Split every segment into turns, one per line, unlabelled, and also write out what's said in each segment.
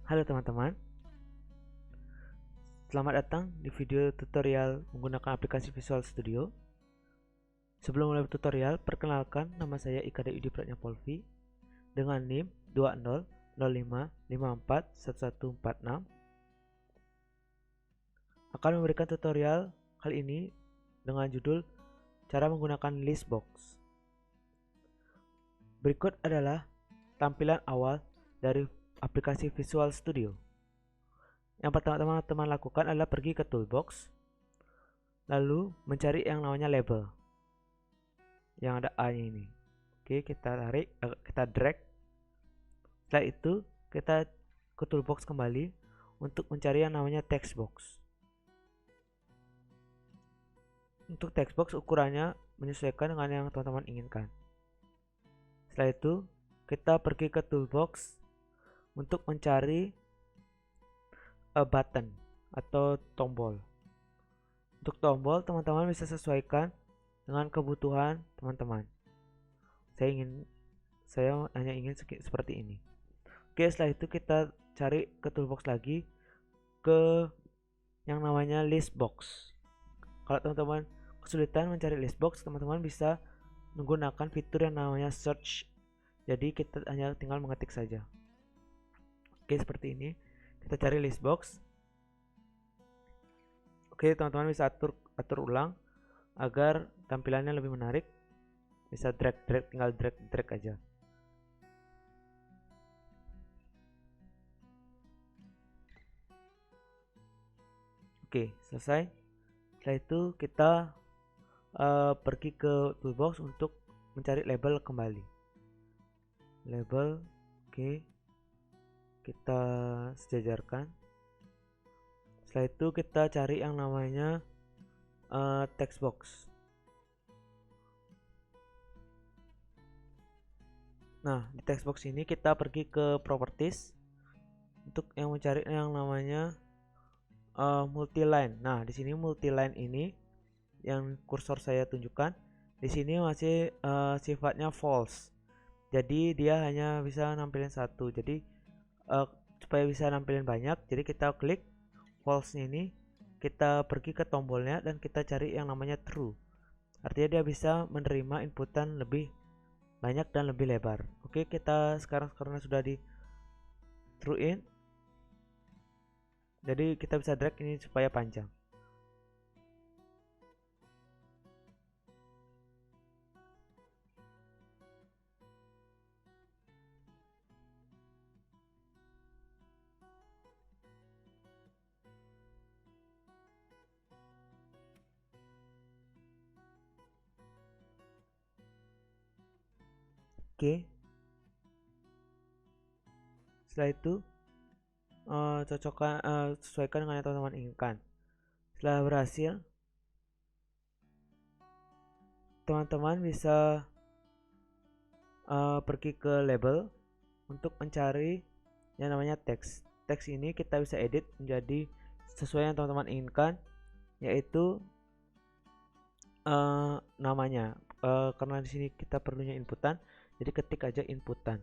Halo teman-teman, selamat datang di video tutorial menggunakan aplikasi Visual Studio. Sebelum mulai tutorial, perkenalkan nama saya Ika Yudi Pratnyapolvi dengan NIM 2005541146. Akan memberikan tutorial kali ini dengan judul cara menggunakan list box. Berikut adalah tampilan awal dari aplikasi Visual Studio. Yang pertama teman-teman lakukan adalah pergi ke toolbox, lalu mencari yang namanya label yang ada A nya ini. Oke, kita tarik, kita drag. Setelah itu kita ke toolbox kembali untuk mencari yang namanya text box. Untuk text box ukurannya menyesuaikan dengan yang teman-teman inginkan. Setelah itu kita pergi ke toolbox untuk mencari a button atau tombol. Untuk tombol teman-teman bisa sesuaikan dengan kebutuhan teman-teman. Saya hanya ingin seperti ini. Oke, setelah itu kita cari ke toolbox lagi ke yang namanya list box. Kalau teman-teman kesulitan mencari list box, teman-teman bisa menggunakan fitur yang namanya search. Jadi kita hanya tinggal mengetik saja. Oke, seperti ini. Kita cari list box. Oke, teman-teman bisa atur ulang agar tampilannya lebih menarik. Bisa tinggal drag aja. Oke, selesai. Setelah itu kita pergi ke toolbox untuk mencari label kembali. Label, oke, kita sejajarkan. Setelah itu kita cari yang namanya text box. Nah, di text box ini kita pergi ke properties untuk yang mencari yang namanya multiline. Nah, di sini multiline ini yang kursor saya tunjukkan di sini masih sifatnya false. Jadi dia hanya bisa nampilin satu. Jadi supaya bisa nampilin banyak, jadi kita klik false ini, kita pergi ke tombolnya dan kita cari yang namanya true. Artinya dia bisa menerima inputan lebih banyak dan lebih lebar. Oke, kita sekarang karena sudah di true in, jadi kita bisa drag ini supaya panjang. Oke, setelah itu sesuaikan dengan yang teman-teman inginkan. Setelah berhasil, teman-teman bisa pergi ke label untuk mencari yang namanya teks. Teks ini kita bisa edit menjadi sesuai yang teman-teman inginkan, yaitu namanya. Karena di sini kita perlunya inputan, jadi ketik aja inputan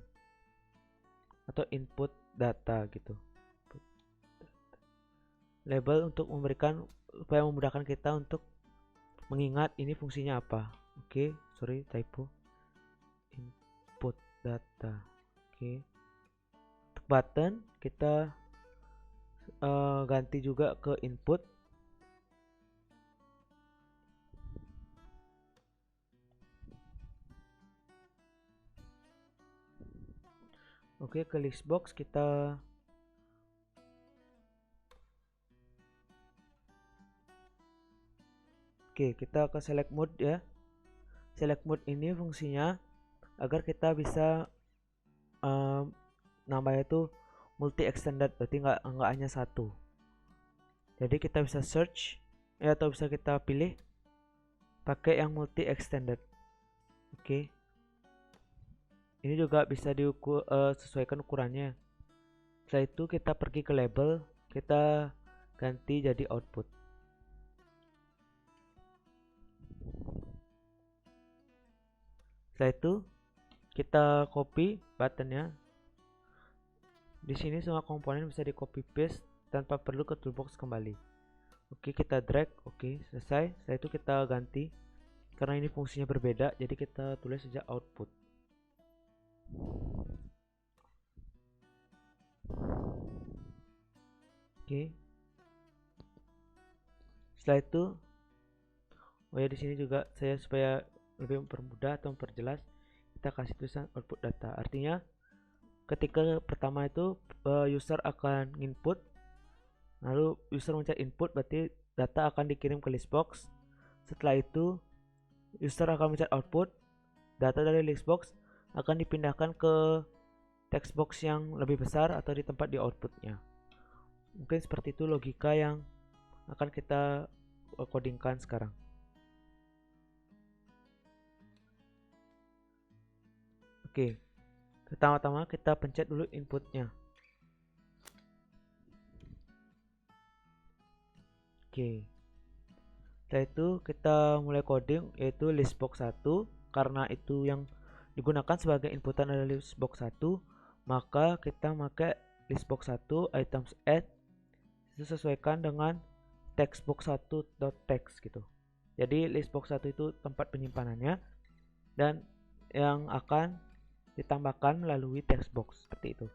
atau input data gitu. Label untuk memberikan supaya memudahkan kita untuk mengingat ini fungsinya apa. Oke, sorry typo. Input data. Oke. Untuk button kita ganti juga ke input. Oke, ke list box kita kita ke select mode ya. Select mode ini fungsinya agar kita bisa namanya itu multi extended, berarti nggak hanya satu. Jadi kita bisa search ya, atau bisa kita pilih pakai yang multi extended. Oke. Ini juga bisa sesuaikan ukurannya. Setelah itu kita pergi ke label, kita ganti jadi output. Setelah itu kita copy buttonnya Di sini semua komponen bisa di copy paste tanpa perlu ke toolbox kembali. Oke, kita drag. Oke, selesai. Setelah itu kita ganti, karena ini fungsinya berbeda, jadi kita tulis saja output. Oke. Setelah itu, oh ya, di sini juga saya supaya lebih mempermudah atau memperjelas, kita kasih tulisan output data. Artinya ketika pertama itu user akan input, lalu user mencari input, berarti data akan dikirim ke listbox. Setelah itu user akan mencari output, data dari listbox akan dipindahkan ke textbox yang lebih besar atau di tempat di outputnya. Mungkin seperti itu logika yang akan kita codingkan sekarang. Oke, pertama-tama kita pencet dulu inputnya. Oke, setelah itu kita mulai coding, yaitu listbox 1. Karena itu yang digunakan sebagai inputan dari listbox 1, maka kita pakai listbox 1 items add itu sesuaikan dengan textbox1.text gitu. Jadi listbox 1 itu tempat penyimpanannya dan yang akan ditambahkan melalui textbox seperti itu.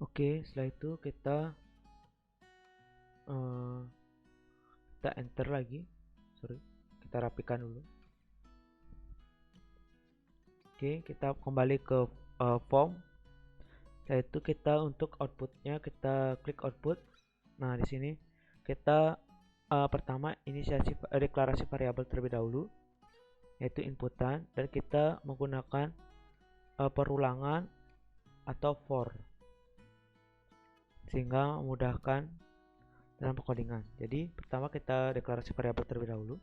Oke, setelah itu kita enter lagi. Kita rapikan dulu. Oke, kita kembali ke form. Setelah itu kita untuk outputnya kita klik output. Nah, di sini kita pertama inisiasi deklarasi variabel terlebih dahulu, yaitu inputan, dan kita menggunakan perulangan atau for sehingga memudahkan dalam pengkodingan. Jadi pertama kita deklarasi variabel terlebih dahulu.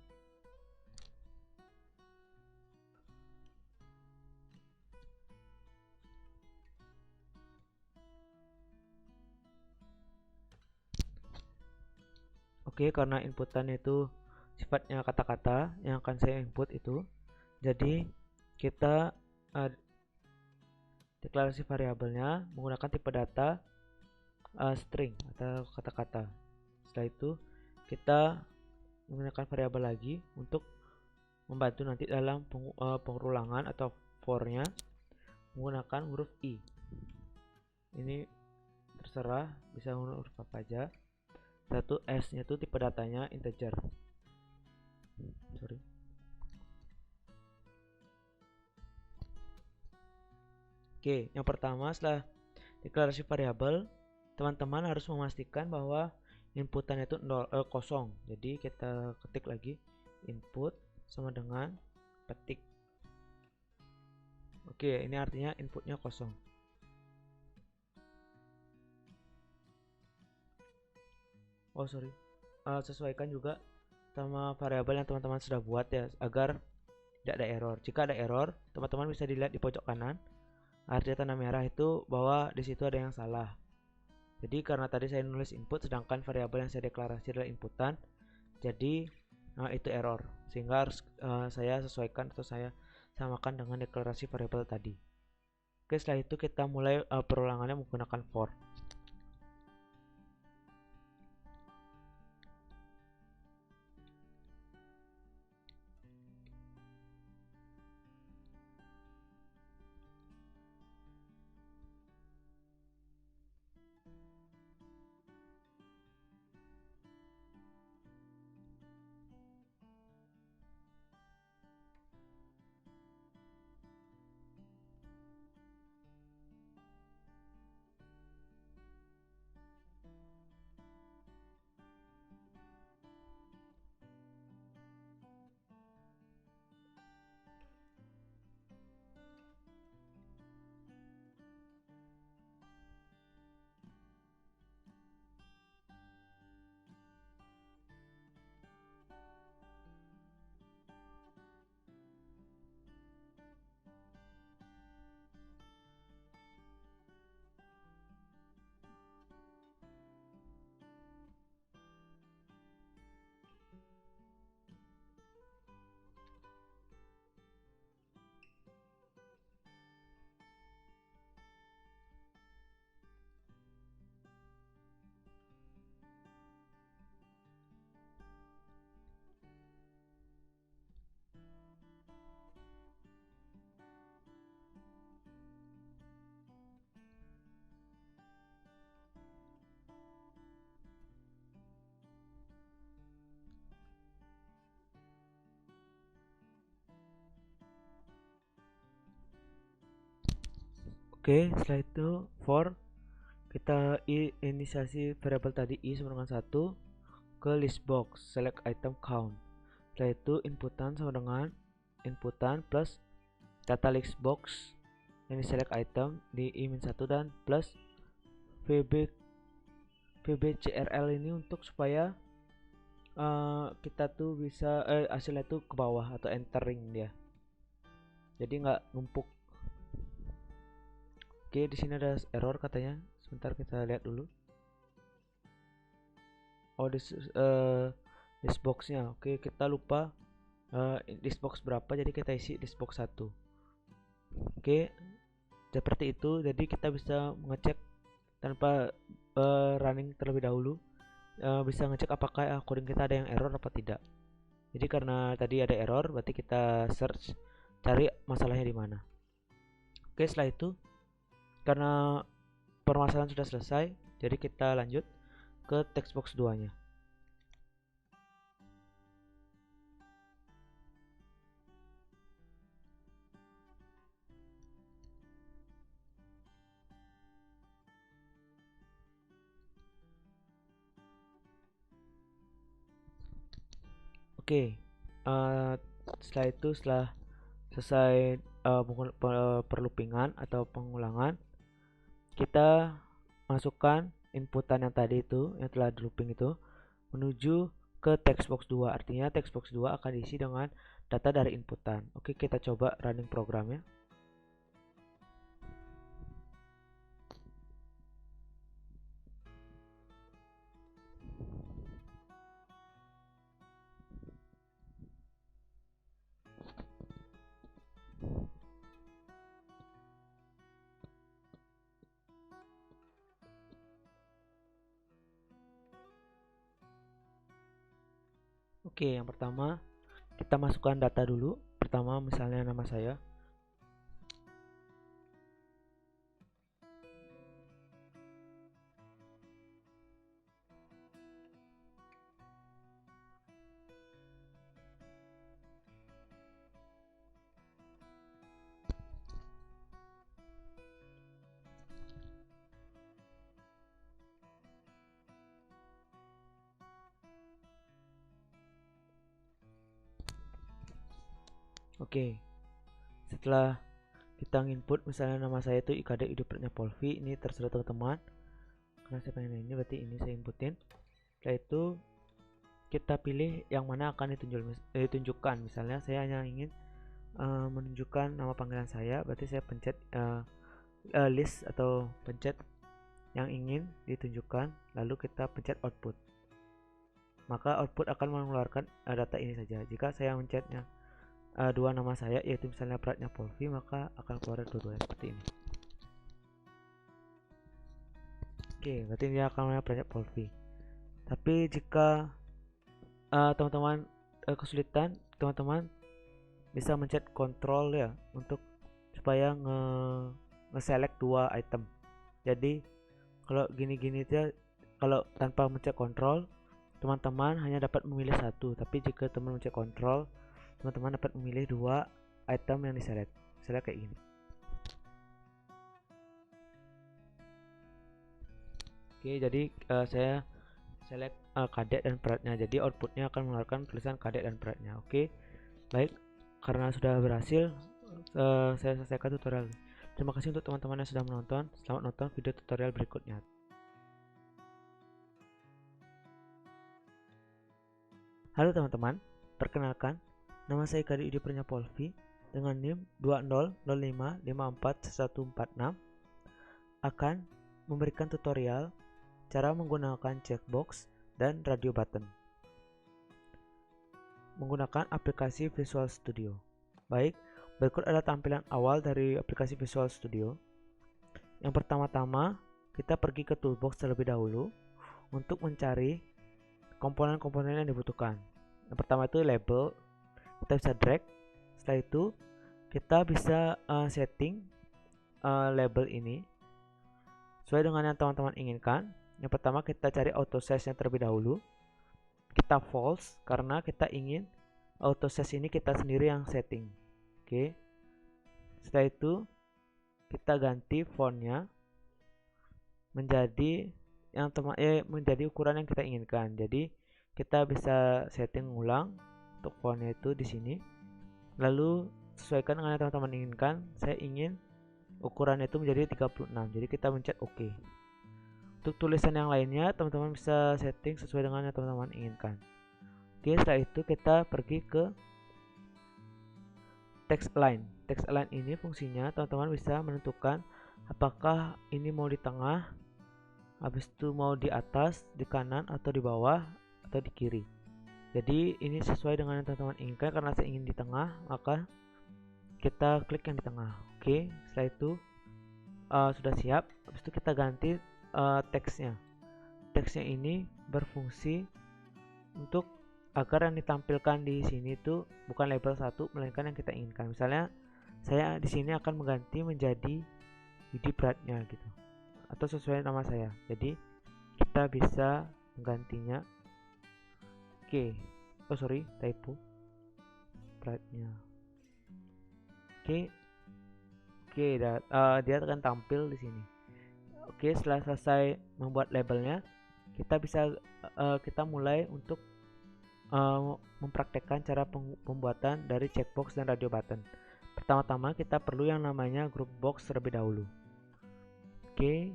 Oke, karena inputannya itu sifatnya kata-kata yang akan saya input itu, jadi kita deklarasi variabelnya menggunakan tipe data string atau kata-kata. Setelah itu kita menggunakan variabel lagi untuk membantu nanti dalam pengulangan atau for-nya menggunakan huruf i. Ini terserah, bisa huruf apa aja. Satu s-nya itu tipe datanya integer. Oke, yang pertama setelah deklarasi variabel, teman-teman harus memastikan bahwa inputannya itu kosong. Jadi kita ketik lagi input sama dengan ketik. Oke, ini artinya inputnya kosong. Sesuaikan juga sama variabel yang teman-teman sudah buat ya, agar tidak ada error. Jika ada error, teman-teman bisa dilihat di pojok kanan. Artinya tanda merah itu bahwa di situ ada yang salah. Jadi karena tadi saya nulis input sedangkan variabel yang saya deklarasi adalah inputan, jadi itu error. Sehingga harus saya sesuaikan atau saya samakan dengan deklarasi variabel tadi. Oke, setelah itu kita mulai perulangannya menggunakan for. Oke, setelah itu for kita inisiasi variabel tadi i sama dengan 1 ke list box select item count. Setelah itu inputan sama dengan inputan plus data list box yang di select item di i-1 dan plus vbcrl ini untuk supaya kita tuh bisa hasilnya tuh ke bawah atau entering dia, jadi nggak numpuk. Oke, di sini ada error katanya, sebentar kita lihat dulu. Oh, list boxnya. Oke, kita lupa list box berapa, jadi kita isi list box 1. Oke, seperti itu. Jadi kita bisa mengecek tanpa running terlebih dahulu, bisa ngecek apakah coding kita ada yang error apa tidak. Jadi karena tadi ada error, berarti kita search cari masalahnya di mana. Oke, setelah itu karena permasalahan sudah selesai, jadi kita lanjut ke text box 2-nya. Oke, setelah itu setelah selesai perloopingan atau pengulangan, kita masukkan inputan yang tadi itu yang telah di looping itu menuju ke text box 2. Artinya text box 2 akan diisi dengan data dari inputan. Oke, kita coba running programnya. Oke, yang pertama kita masukkan data dulu. Pertama misalnya nama saya. Oke, setelah kita input misalnya nama saya itu IKD Idupretnya Polvi, ini terserah teman-teman karena saya pengen ini, berarti ini saya inputin. Setelah itu kita pilih yang mana akan ditunjukkan. Misalnya saya hanya ingin menunjukkan nama panggilan saya, berarti saya pencet list atau pencet yang ingin ditunjukkan, lalu kita pencet output, maka output akan mengeluarkan data ini saja. Jika saya mencetnya dua nama saya, yaitu misalnya Pratnya Polvi, maka akan keluar dua-duanya seperti ini. Oke, berarti dia akan mencet Pratnya Polvi. Tapi jika teman-teman kesulitan, teman-teman bisa mencet control ya, untuk supaya nge-select dua item. Jadi kalau gini-gini aja, kalau tanpa mencet control, teman-teman hanya dapat memilih satu. Tapi jika teman mencet control, teman-teman dapat memilih dua item yang diselect. Misalnya kayak gini. Oke, jadi saya select kadek dan beratnya. Jadi outputnya akan mengeluarkan tulisan kadek dan beratnya. Oke, baik. Karena sudah berhasil, saya selesaikan tutorial. Terima kasih untuk teman-teman yang sudah menonton. Selamat nonton video tutorial berikutnya. Halo teman-teman, perkenalkan, nama saya IKD Idupretnya Polvi dengan NIM 2005541146 akan memberikan tutorial cara menggunakan checkbox dan radio button menggunakan aplikasi Visual Studio. Baik, berikut adalah tampilan awal dari aplikasi Visual Studio. Yang pertama-tama, kita pergi ke toolbox terlebih dahulu untuk mencari komponen-komponen yang dibutuhkan. Yang pertama itu label, kita bisa drag. Setelah itu kita bisa setting label ini sesuai dengan yang teman-teman inginkan. Yang pertama kita cari auto size yang terlebih dahulu. Kita false karena kita ingin auto size ini kita sendiri yang setting. Oke. Setelah itu kita ganti fontnya menjadi menjadi ukuran yang kita inginkan. Jadi kita bisa setting ulang untuk fontnya itu di sini. Lalu sesuaikan dengan yang teman-teman inginkan. Saya ingin ukurannya itu menjadi 36. Jadi kita mencet OK. Untuk tulisan yang lainnya teman-teman bisa setting sesuai dengan yang teman-teman inginkan. Oke, setelah itu kita pergi ke text align. Text align ini fungsinya teman-teman bisa menentukan apakah ini mau di tengah, habis itu mau di atas, di kanan, atau di bawah, atau di kiri. Jadi ini sesuai dengan yang teman-teman inginkan. Karena saya ingin di tengah, maka kita klik yang di tengah. Oke, setelah itu sudah siap. Habis itu kita ganti teksnya. Teksnya ini berfungsi untuk agar yang ditampilkan di sini itu bukan label satu, melainkan yang kita inginkan. Misalnya saya di sini akan mengganti menjadi Yudi Pratnya gitu, atau sesuai nama saya. Jadi kita bisa menggantinya. Oke, oh sorry, typo, Pratnya. Oke, dia akan tampil di sini. Oke, setelah selesai membuat labelnya, kita bisa kita mulai untuk mempraktekkan cara pembuatan dari checkbox dan radio button. Pertama-tama kita perlu yang namanya group box terlebih dahulu. Oke,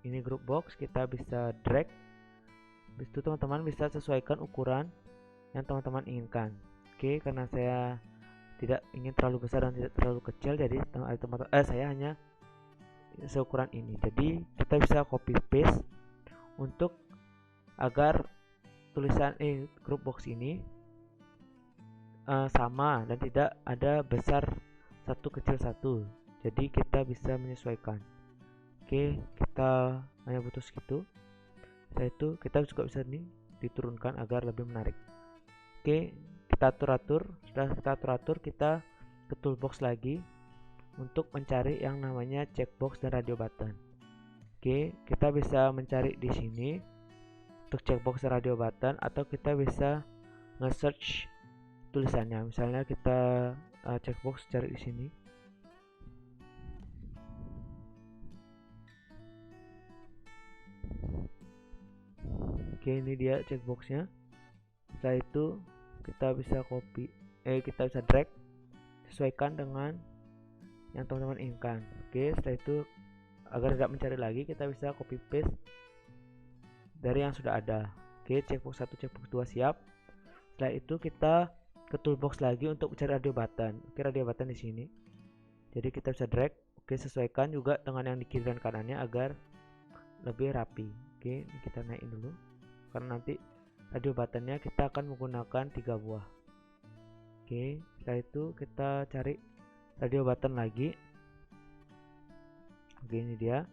ini group box, kita bisa drag. Habis itu teman-teman bisa sesuaikan ukuran yang teman-teman inginkan. Oke, karena saya tidak ingin terlalu besar dan tidak terlalu kecil, jadi saya hanya seukuran ini. Jadi kita bisa copy paste untuk agar tulisan group box ini sama dan tidak ada besar satu kecil satu. Jadi kita bisa menyesuaikan. Oke, kita hanya butuh segitu. Setelah itu kita juga bisa diturunkan agar lebih menarik. Oke, kita atur-atur. Setelah kita atur-atur, kita ke toolbox lagi untuk mencari yang namanya checkbox dan radio button. Oke, kita bisa mencari di sini untuk checkbox dan radio button, atau kita bisa nge-search tulisannya. Misalnya kita checkbox, cari di sini. Oke, ini dia checkboxnya. Setelah itu kita bisa copy, kita bisa drag, sesuaikan dengan yang teman-teman inginkan. Oke, setelah itu agar tidak mencari lagi, kita bisa copy paste dari yang sudah ada. Oke, checkbox 1, checkbox 2 siap. Setelah itu kita ke toolbox lagi untuk mencari radio button. Oke, radio button di sini. Jadi kita bisa drag. Oke, sesuaikan juga dengan yang di kiri dan kanannya agar lebih rapi. Oke, ini kita naikin dulu karena nanti radio buttonnya kita akan menggunakan 3 buah. Oke, setelah itu kita cari radio button lagi. Oke, ini dia.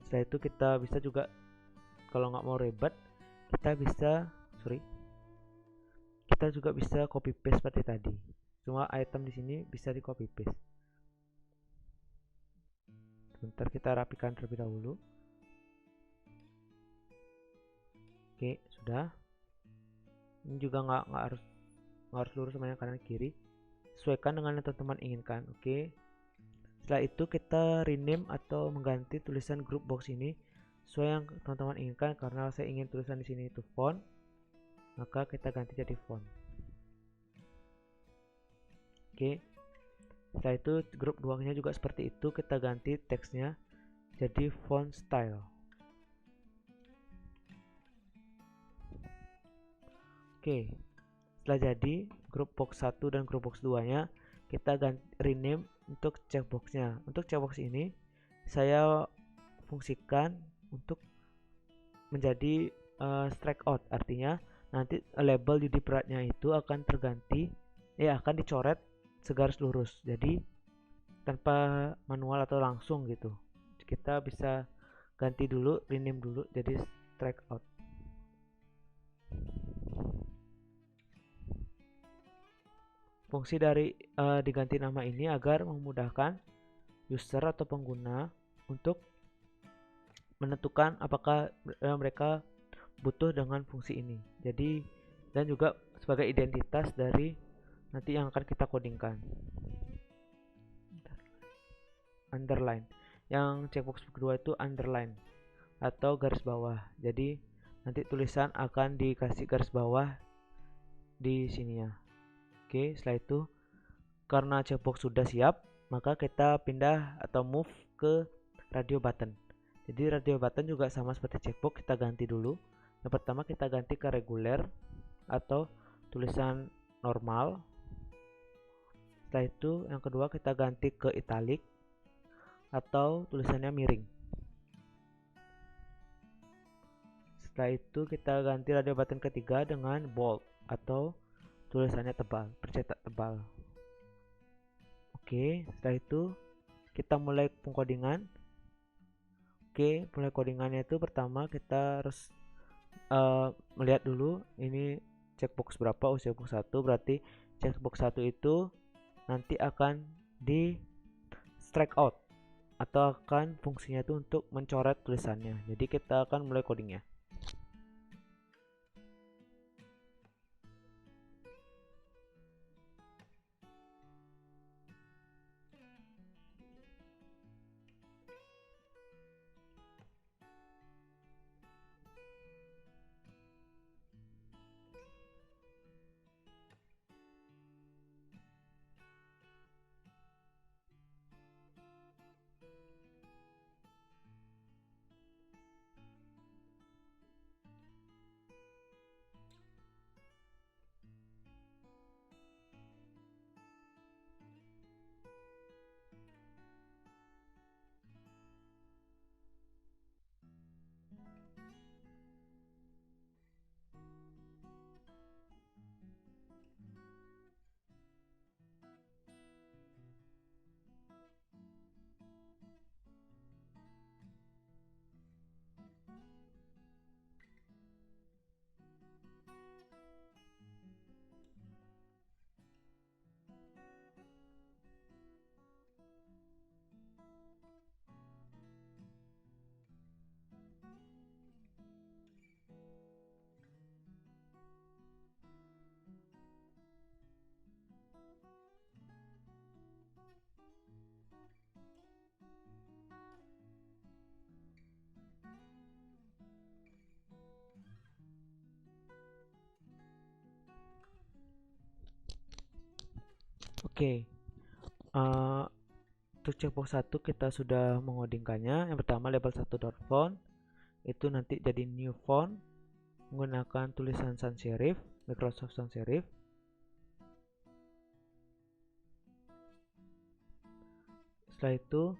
Setelah itu kita bisa juga, kalau nggak mau ribet, kita juga bisa copy paste seperti tadi. Semua item di sini bisa di copy paste. Sebentar, kita rapikan terlebih dahulu. Oke, sudah. Ini juga nggak harus lurus sama yang kanan kiri. Sesuaikan dengan yang teman-teman inginkan. Oke. Setelah itu kita rename atau mengganti tulisan group box ini sesuai yang teman-teman inginkan. Karena saya ingin tulisan di sini itu font, maka kita ganti jadi font. Oke. Setelah itu grup 2-nya juga seperti itu, kita ganti teksnya jadi font style. Oke. Setelah jadi grup box 1 dan grup box 2-nya, kita ganti rename untuk checkboxnya. Untuk checkbox ini saya fungsikan untuk menjadi strike out, artinya nanti label Yudi Pratnya itu akan terganti, akan dicoret segaris lurus, jadi tanpa manual atau langsung gitu. Kita bisa ganti dulu, rename dulu jadi strike out. Fungsi dari diganti nama ini agar memudahkan user atau pengguna untuk menentukan apakah mereka butuh dengan fungsi ini. Jadi, dan juga sebagai identitas dari nanti yang akan kita codingkan. underline. Yang checkbox kedua itu underline atau garis bawah. Jadi nanti tulisan akan dikasih garis bawah di sini ya. Oke, setelah itu karena checkbox sudah siap, maka kita pindah atau move ke radio button. Jadi radio button juga sama seperti checkbox, kita ganti dulu. Yang pertama kita ganti ke reguler atau tulisan normal. Setelah itu yang kedua kita ganti ke italic atau tulisannya miring. Setelah itu kita ganti radio button ketiga dengan bold atau tulisannya tebal, bercetak tebal. Oke, setelah itu kita mulai pengkodingan. Oke, mulai codingannya itu pertama kita harus melihat dulu ini checkbox berapa. Checkbox 1 berarti checkbox 1 itu nanti akan di strike out atau akan fungsinya itu untuk mencoret tulisannya. Jadi kita akan mulai codingnya. Oke, untuk checkbox 1 kita sudah mengodingkannya. Yang pertama label 1.font itu nanti jadi new font menggunakan tulisan sans serif, Microsoft Sans Serif. Setelah itu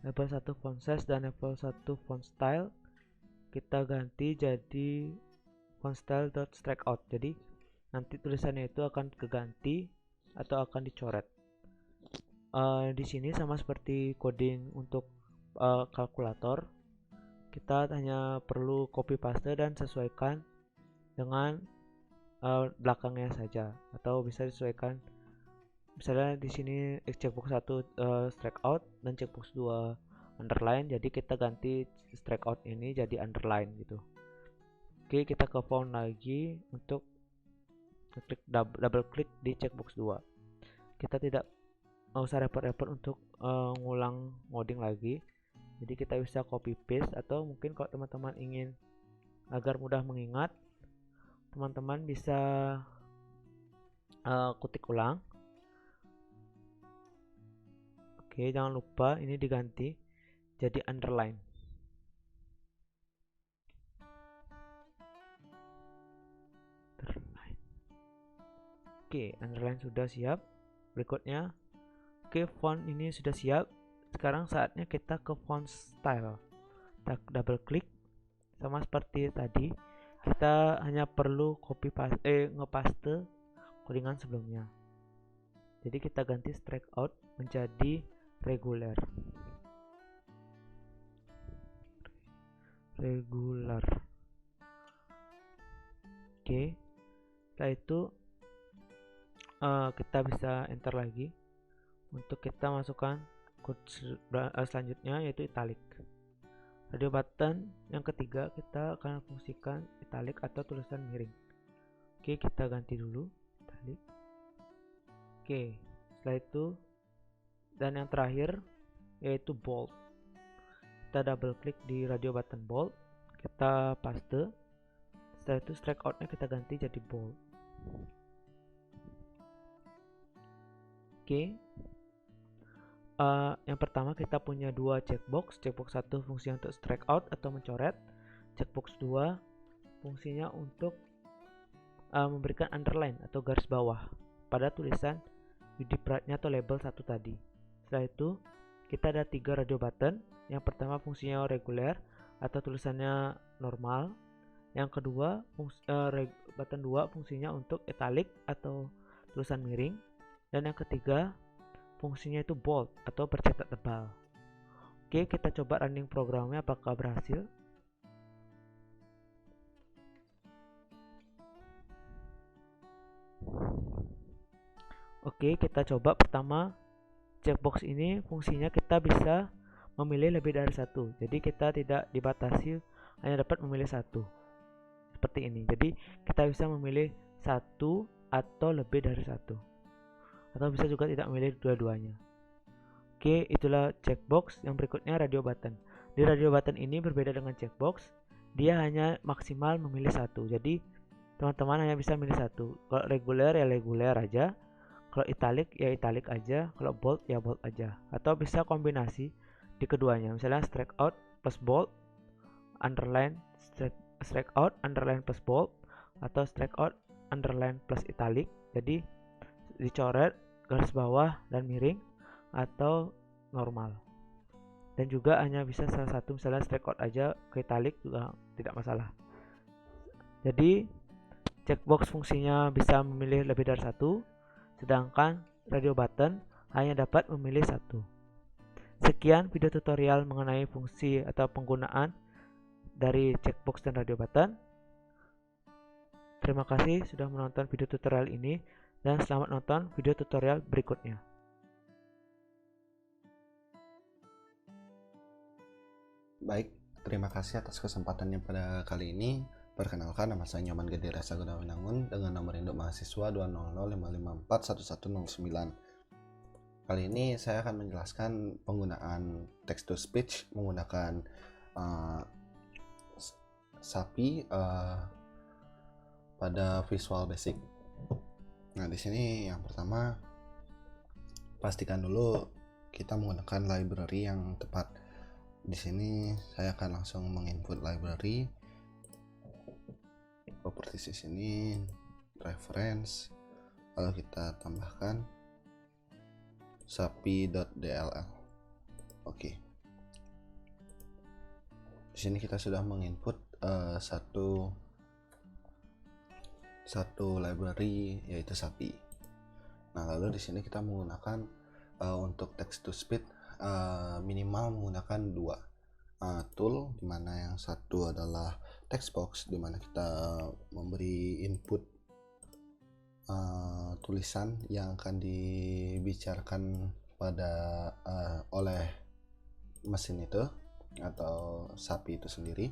level 1 font size dan level 1 font style kita ganti jadi font style.strikeout. Jadi nanti tulisannya itu akan keganti atau akan dicoret. Di sini sama seperti coding untuk kalkulator, kita hanya perlu copy paste dan sesuaikan dengan belakangnya saja, atau bisa disesuaikan. Misalnya di sini checkbox 1 strikeout dan checkbox 2 underline, jadi kita ganti strikeout ini jadi underline gitu. Oke, kita ke font lagi untuk klik double klik di checkbox 2. Kita tidak usah repot-repot untuk ngulang ngoding lagi. Jadi kita bisa copy paste, atau mungkin kalau teman-teman ingin agar mudah mengingat, teman-teman bisa ketik ulang. Oke, jangan lupa ini diganti jadi underline. Oke, underline sudah siap. Berikutnya, oke, font ini sudah siap. Sekarang saatnya kita ke font style. Kita double klik, sama seperti tadi. Kita hanya perlu copy paste, ngepaste codingan sebelumnya. Jadi kita ganti strikeout menjadi regular. Oke, setelah itu kita bisa enter lagi untuk kita masukkan code selanjutnya, yaitu italic. Radio button yang ketiga kita akan fungsikan italic atau tulisan miring. Oke, kita ganti dulu italic. Oke, setelah itu dan yang terakhir yaitu bold. Kita double klik di radio button bold, kita paste. Setelah itu strike out-nya kita ganti jadi bold. Oke. Yang pertama kita punya dua checkbox. Checkbox 1 fungsinya untuk strike out atau mencoret. Checkbox 2 fungsinya untuk memberikan underline atau garis bawah pada tulisan UD Pride-nya atau label 1 tadi. Setelah itu kita ada 3 radio button. Yang pertama fungsinya reguler atau tulisannya normal. Yang kedua button 2 fungsinya untuk italic atau tulisan miring. Dan yang ketiga fungsinya itu bold atau bercetak tebal. Oke, kita coba running programnya apakah berhasil. Oke, kita coba. Pertama, checkbox ini fungsinya kita bisa memilih lebih dari satu. Jadi kita tidak dibatasi, hanya dapat memilih satu. Seperti ini. Jadi kita bisa memilih satu atau lebih dari satu. Atau bisa juga tidak memilih dua-duanya. Oke, itulah checkbox. Yang berikutnya radio button. Di radio button ini berbeda dengan checkbox. Dia hanya maksimal memilih satu. Jadi teman-teman hanya bisa memilih satu. Kalau reguler ya reguler aja. Kalau italic ya italic aja. Kalau bold ya bold aja. Atau bisa kombinasi di keduanya. Misalnya strike out plus bold, underline strike out underline plus bold, atau strike out underline plus italic. Jadi dicoret, garis bawah dan miring, atau normal. Dan juga hanya bisa salah satu, misalnya strike out aja ke italic juga tidak masalah. Jadi checkbox fungsinya bisa memilih lebih dari satu, sedangkan radio button hanya dapat memilih satu. Sekian video tutorial mengenai fungsi atau penggunaan dari checkbox dan radio button. Terima kasih sudah menonton video tutorial ini dan selamat nonton video tutorial berikutnya.
Baik, terima kasih atas kesempatannya pada kali ini. Perkenalkan, nama saya Nyoman Gede Rasa Gunawanangun dengan nomor induk mahasiswa 20055411109. Kali ini saya akan menjelaskan penggunaan text to speech menggunakan SAPI pada Visual Basic. Nah, di sini yang pertama pastikan dulu kita menggunakan library yang tepat. Di sini saya akan langsung menginput library. Properties di sini, reference, lalu kita tambahkan sapi.dll. Oke. Di sini kita sudah menginput satu library yaitu sapi. Nah, lalu di sini kita menggunakan untuk text to speech minimal menggunakan dua tool, dimana yang satu adalah text box, dimana kita memberi input tulisan yang akan dibicarakan oleh mesin itu atau sapi itu sendiri.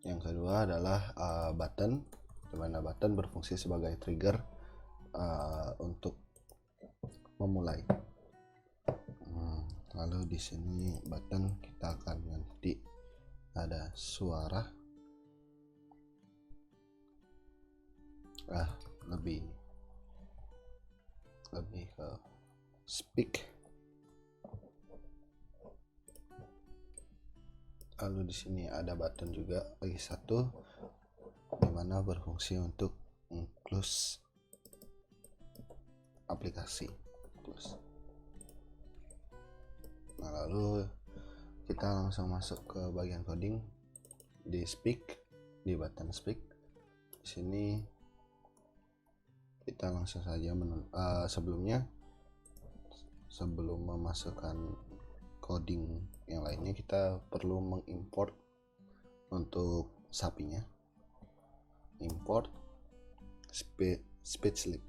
Yang kedua adalah button, dimana button berfungsi sebagai trigger untuk memulai. Lalu di sini button kita akan ganti ada suara, lebih ke speak. Lalu di sini ada button juga lagi satu, dimana berfungsi untuk close aplikasi. Nah, lalu kita langsung masuk ke bagian coding di speak, di button speak. Di sini kita langsung saja sebelum memasukkan coding yang lainnya, kita perlu mengimport untuk sapinya. Import speech-lib.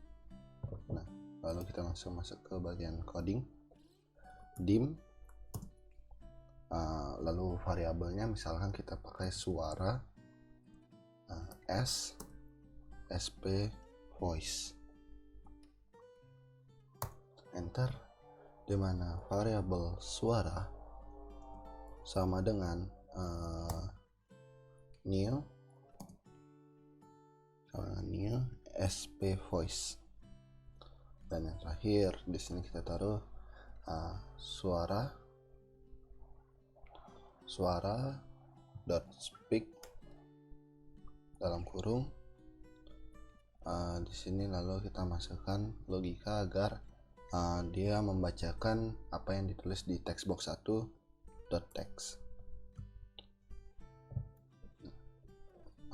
Nah, lalu kita langsung masuk ke bagian coding, dim. Lalu variabelnya misalkan kita pakai suara, sp voice, enter. di mana variabel suara sama dengan new sp voice, dan yang terakhir di sini kita taruh suara dot speak dalam kurung. Di sini lalu kita masukkan logika agar dia membacakan apa yang ditulis di textbox 1.text.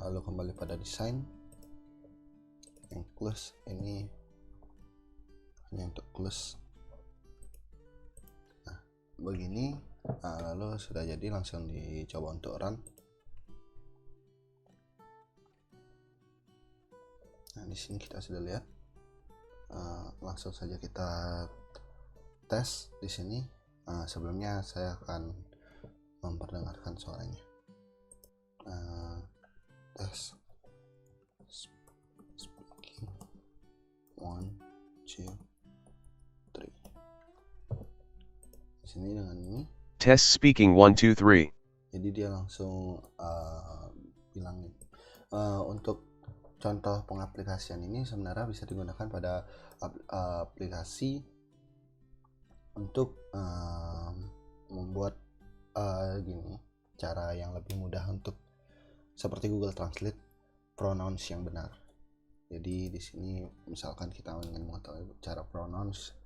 Lalu kembali pada desain. Yang close ini hanya untuk close. Nah, begini. Lalu sudah jadi, langsung dicoba untuk run. Nah, di sini kita sudah lihat. Langsung saja kita tes di sini. Sebelumnya saya akan memperdengarkan suaranya. Tes speaking 1 2 3. Di sini dengan ini
test speaking 1 2 3.
jadi dia langsung bilangin. Untuk contoh pengaplikasian ini sebenarnya bisa digunakan pada aplikasi untuk membuat gini, cara yang lebih mudah untuk seperti Google Translate pronouns yang benar. Jadi di sini misalkan kita ingin mengetahui cara pronounce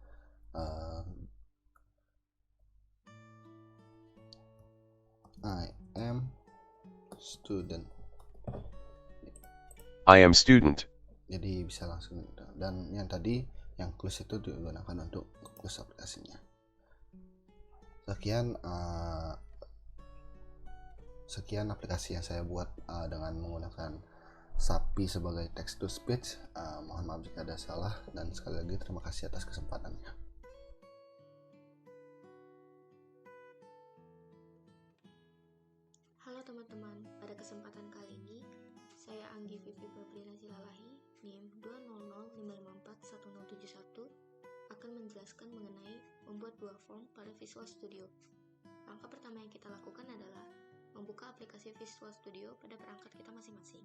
I am student. Jadi bisa langsung, dan yang tadi yang close itu digunakan untuk close aplikasinya. Sekian aplikasi yang saya buat dengan menggunakan SAPI sebagai text to speech. Mohon maaf jika ada salah, dan sekali lagi terima kasih atas kesempatannya.
Halo teman-teman, pada kesempatan kali ini saya Anggi Vivi Febrina Silalahi, NIM 200554171 akan menjelaskan mengenai membuat dua form pada Visual Studio. Langkah pertama yang kita lakukan adalah membuka aplikasi Visual Studio pada perangkat kita masing-masing,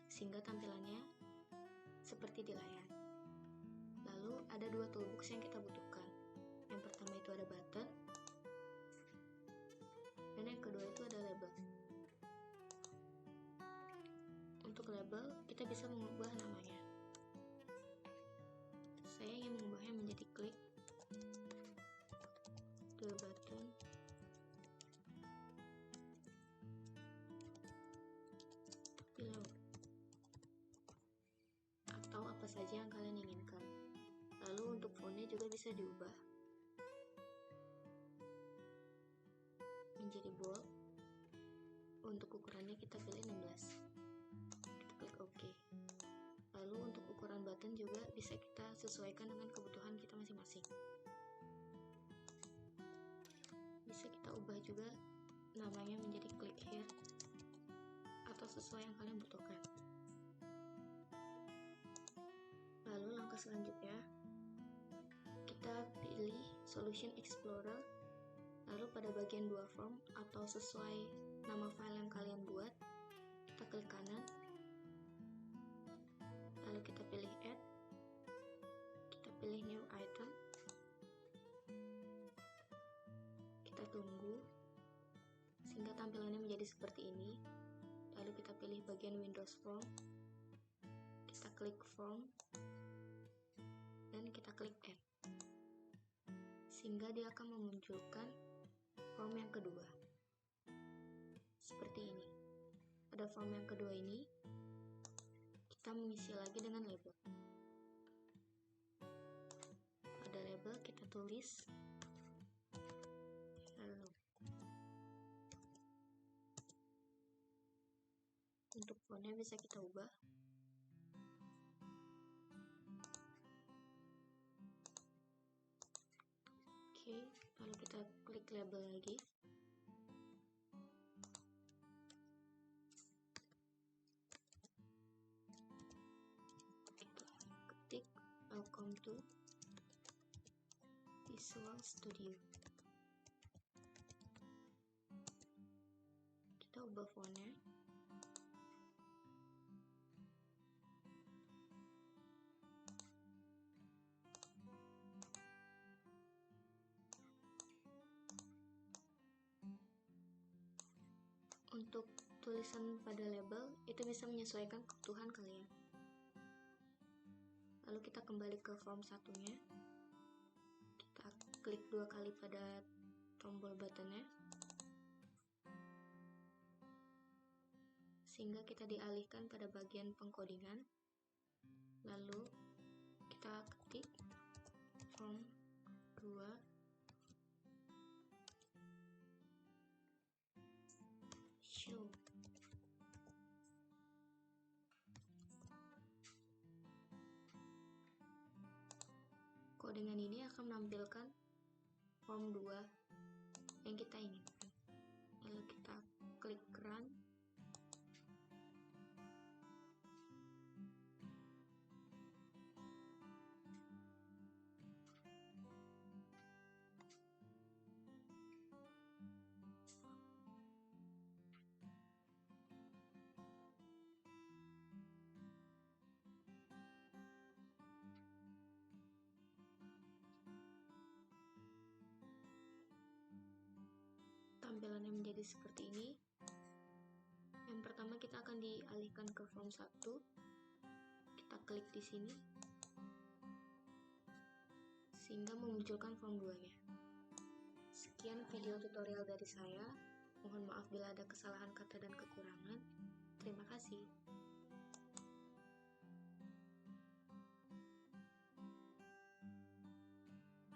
sehingga tampilannya seperti di layar. Lalu ada dua toolbox yang kita butuhkan. Yang pertama itu ada button, dan yang kedua itu ada label. Untuk label, kita bisa mengubah namanya. Saya ingin mengubahnya menjadi click the button below, atau apa saja yang kalian inginkan. Lalu untuk fontnya juga bisa diubah menjadi bold. Untuk ukurannya kita pilih 16. Kita klik OK. Lalu untuk ukuran button juga bisa kita sesuaikan dengan kebutuhan kita masing-masing. Bisa kita ubah juga namanya menjadi click here atau sesuai yang kalian butuhkan. Lalu langkah selanjutnya kita pilih Solution Explorer. Lalu pada bagian dua form atau sesuai nama file yang kalian buat, kita klik kanan. Lalu kita pilih Add. Kita pilih New Item. Kita tunggu sehingga tampilannya menjadi seperti ini. Lalu kita pilih bagian Windows Form. Kita klik Form. Dan kita klik Add. Sehingga dia akan memunculkan form yang kedua. Seperti ini. Pada form yang kedua ini, kita mengisi lagi dengan label. Pada label kita tulis hello. Untuk fontnya bisa kita ubah. Oke, lalu kita klik label lagi. Kita ketik welcome to Visual Studio. Kita ubah fontnya. Untuk tulisan pada label, itu bisa menyesuaikan kebutuhan kalian. Lalu kita kembali ke form satunya. Kita klik 2 kali pada tombol buttonnya, sehingga kita dialihkan pada bagian pengkodingan. Lalu kita ketik form 2 show. Kodingan ini akan menampilkan form 2 yang kita inginkan. Lalu kita klik run. Tampilannya menjadi seperti ini. Yang pertama kita akan dialihkan ke form 1. Kita klik di sini sehingga memunculkan form 2-nya. Sekian video tutorial dari saya. Mohon maaf bila ada kesalahan kata dan kekurangan. Terima kasih.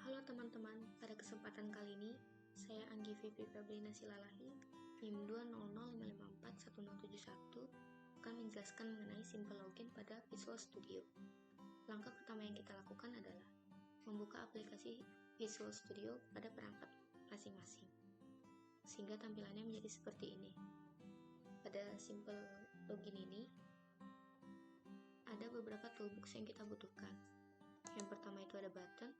Halo teman-teman, pada kesempatan kali ini saya Anggi Vivi Febrina Silalahi, NIM 200554171, akan menjelaskan mengenai simple login pada Visual Studio. Langkah pertama yang kita lakukan adalah membuka aplikasi Visual Studio pada perangkat masing-masing, sehingga tampilannya menjadi seperti ini. Pada simple login ini, ada beberapa toolbox yang kita butuhkan. Yang pertama itu ada button.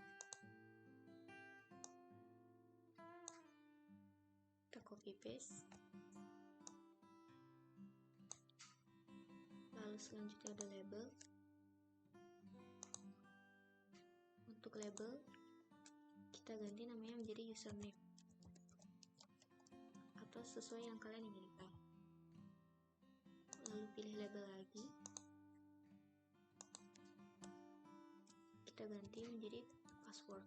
Kita copy paste. Lalu selanjutnya ada label. Untuk label, kita ganti namanya menjadi username atau sesuai yang kalian inginkan. Lalu pilih label lagi. Kita ganti menjadi password.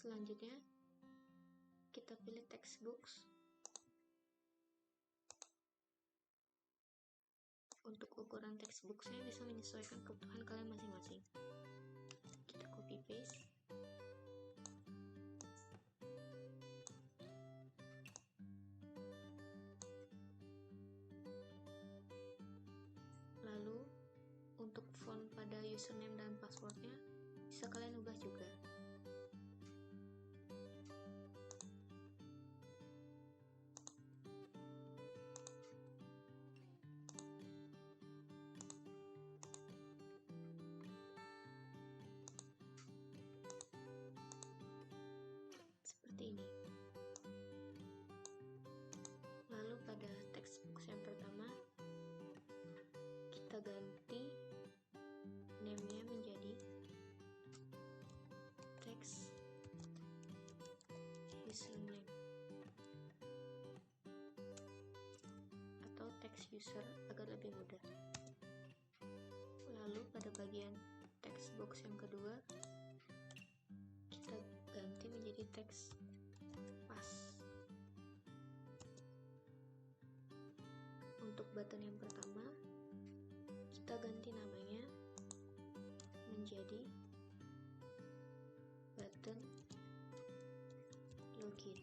Selanjutnya, kita pilih textbooks. Untuk ukuran textbooksnya bisa menyesuaikan kebutuhan kalian masing-masing. Kita copy paste. Lalu, untuk font pada username dan passwordnya bisa kalian ubah juga. Seperti ini. Lalu pada textbook yang pertama, kita ganti name-nya menjadi text username atau text user agar lebih mudah. Lalu pada bagian text box yang kedua, kita ganti menjadi text pass. Untuk button yang pertama, kita ganti namanya menjadi button login.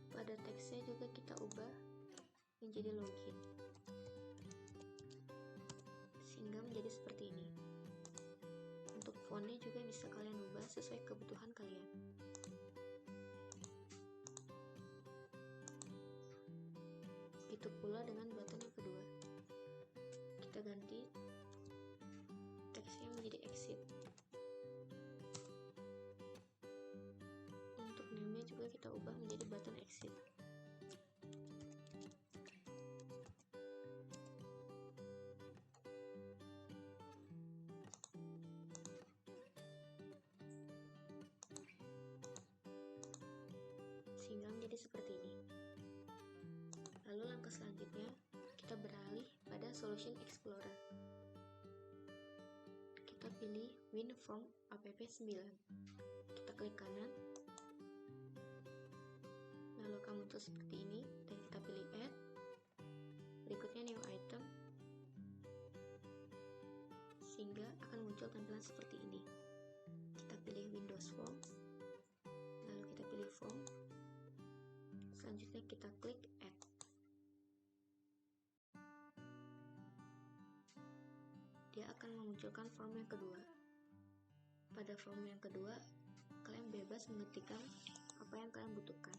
Pada teksnya juga kita ubah menjadi login, sehingga menjadi seperti ini. Untuk fontnya juga bisa kalian ubah sesuai kebutuhan kalian. Begitu pula dengan button yang kedua. Kita ganti teksnya menjadi exit. Untuk name-nya juga kita ubah menjadi button exit. Sehingga menjadi seperti ini. Lalu langkah selanjutnya, kita beralih pada Solution Explorer. Kita pilih WinForm app 9. Kita klik kanan. Lalu akan muncul seperti ini, dan kita pilih Add. Berikutnya New Item. Sehingga akan muncul tampilan seperti ini. Kita pilih Windows Form. Lalu kita pilih Form. Selanjutnya kita klik Add. Dia akan memunculkan form yang kedua. Pada form yang kedua, kalian bebas mengetikkan apa yang kalian butuhkan.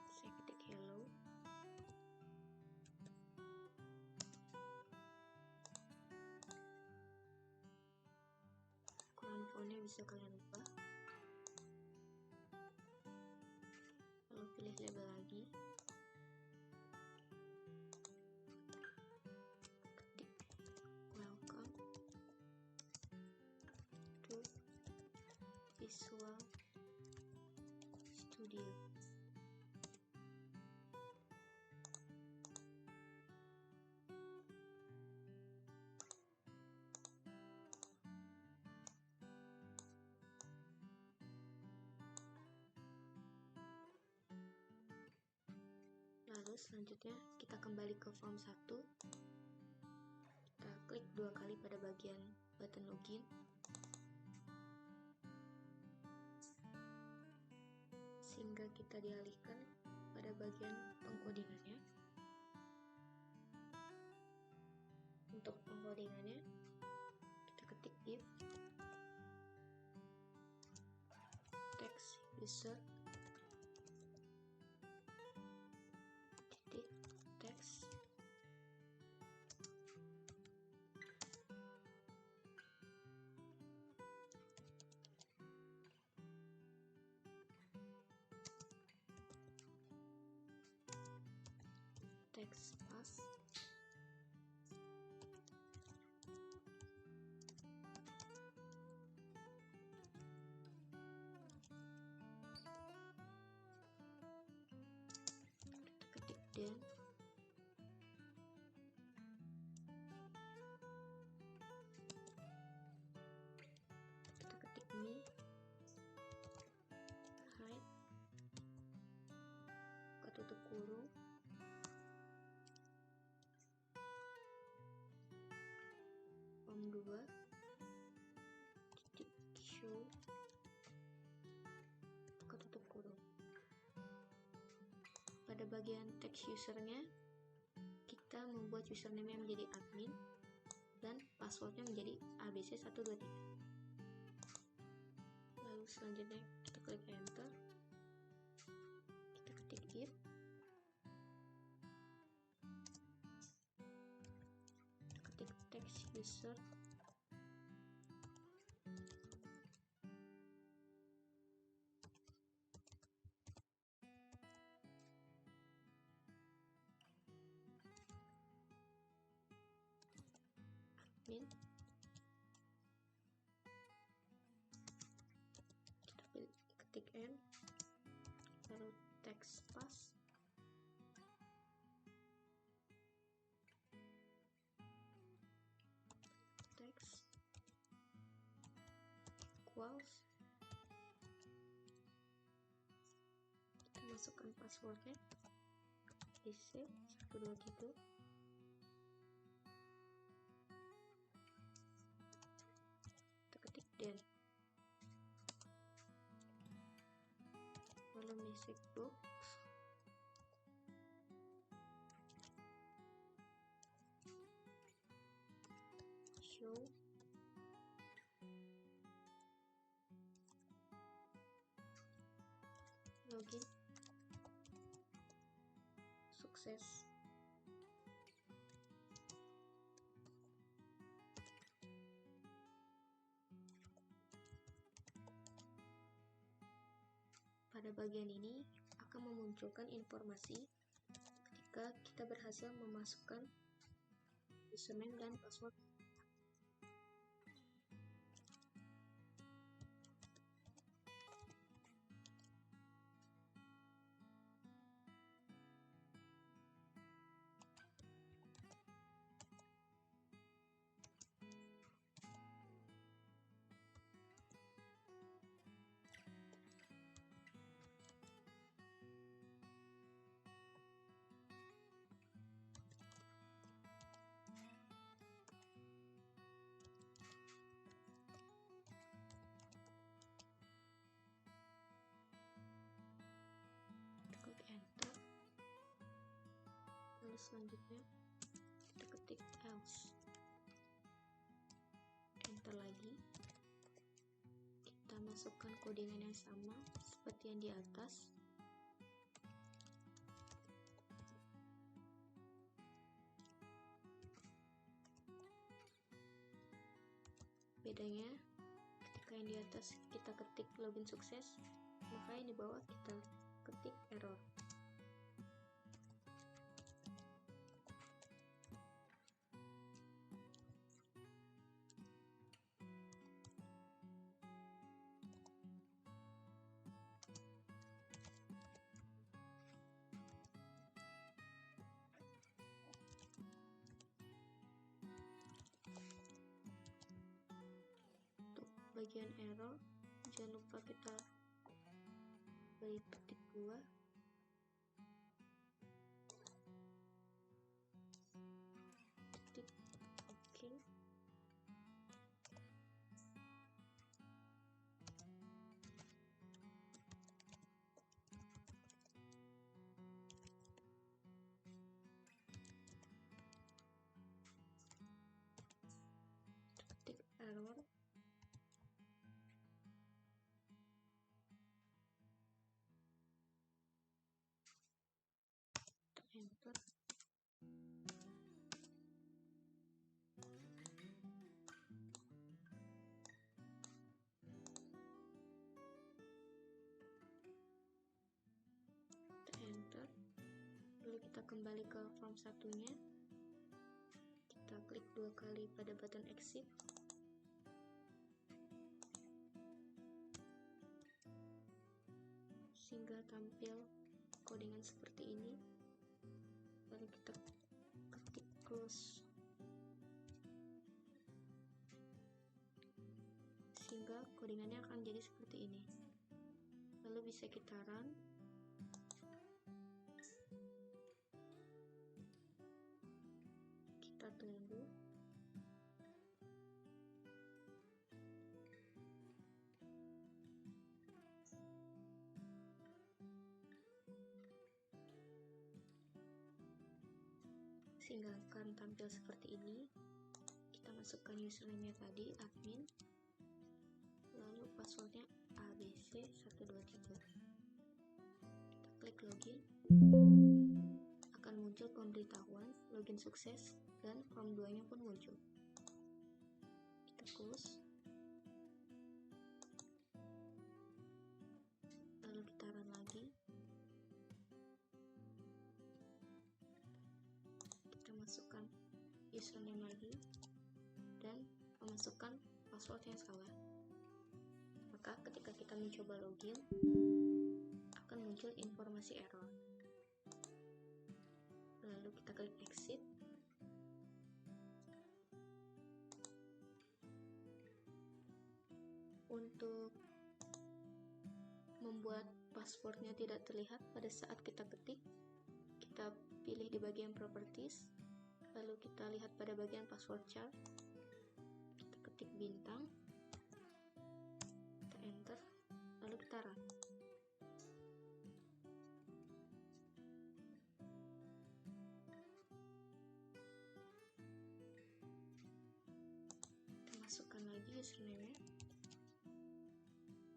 Saya ketik hello. Ukuran fontnya bisa kalian ubah. Lalu pilih label lagi. Visual Studio. Lalu selanjutnya kita kembali ke form 1. Kita klik 2 kali pada bagian button login. Sehingga kita dialihkan pada bagian pengkodingannya. Untuk pengkodingannya, kita ketik if text user titik text text pass ketik dan kita ketik me hide buka tutup kurung form 2 titik show buka tutup kurung. Pada bagian text usernya, kita membuat username yang menjadi admin dan passwordnya menjadi abc123. Lalu selanjutnya kita klik enter. Kita ketik if kita ketik text user admin. Kita ketik n, lalu text pass, text equals, kita masukkan passwordnya, isi 123. Dan lalu music box show login, sukses. Pada bagian ini akan memunculkan informasi ketika kita berhasil memasukkan username dan password. Klik enter, lalu selanjutnya kita ketik else, enter lagi, kita masukkan codingan yang sama seperti yang di atas. Bedanya ketika yang di atas kita ketik login sukses, maka yang di bawah kita ketik error. Untuk bagian error, jangan lupa kita beri petik 2. Petik oke. Ketik error. Enter. Enter. Lalu kita kembali ke form satunya. Kita klik 2 kali pada button exit. Sehingga tampil codingan seperti ini. Lalu kita ketik close, sehingga codingannya akan jadi seperti ini. Lalu bisa kita run. Kita tunggu. Sehingga akan tampil seperti ini. Kita masukkan username-nya tadi, admin, lalu passwordnya abc123. Kita klik login, akan muncul pemberitahuan login sukses dan form 2 nya pun muncul. Kita close, lalu kita run lagi. Masukkan username lagi dan memasukkan password yang salah. Maka ketika kita mencoba login akan muncul informasi error. Lalu kita klik exit. Untuk membuat passwordnya tidak terlihat pada saat kita ketik, kita pilih di bagian properties. Lalu kita lihat pada bagian password chart, kita ketik bintang, kita enter, lalu kita run. Kita masukkan lagi username-nya,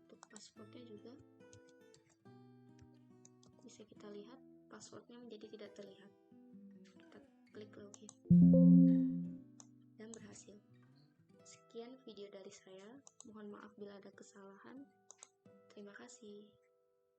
untuk passwordnya juga bisa kita lihat passwordnya menjadi tidak terlihat. Kita klik login dan berhasil. Sekian video dari saya, mohon maaf bila ada kesalahan. Terima kasih.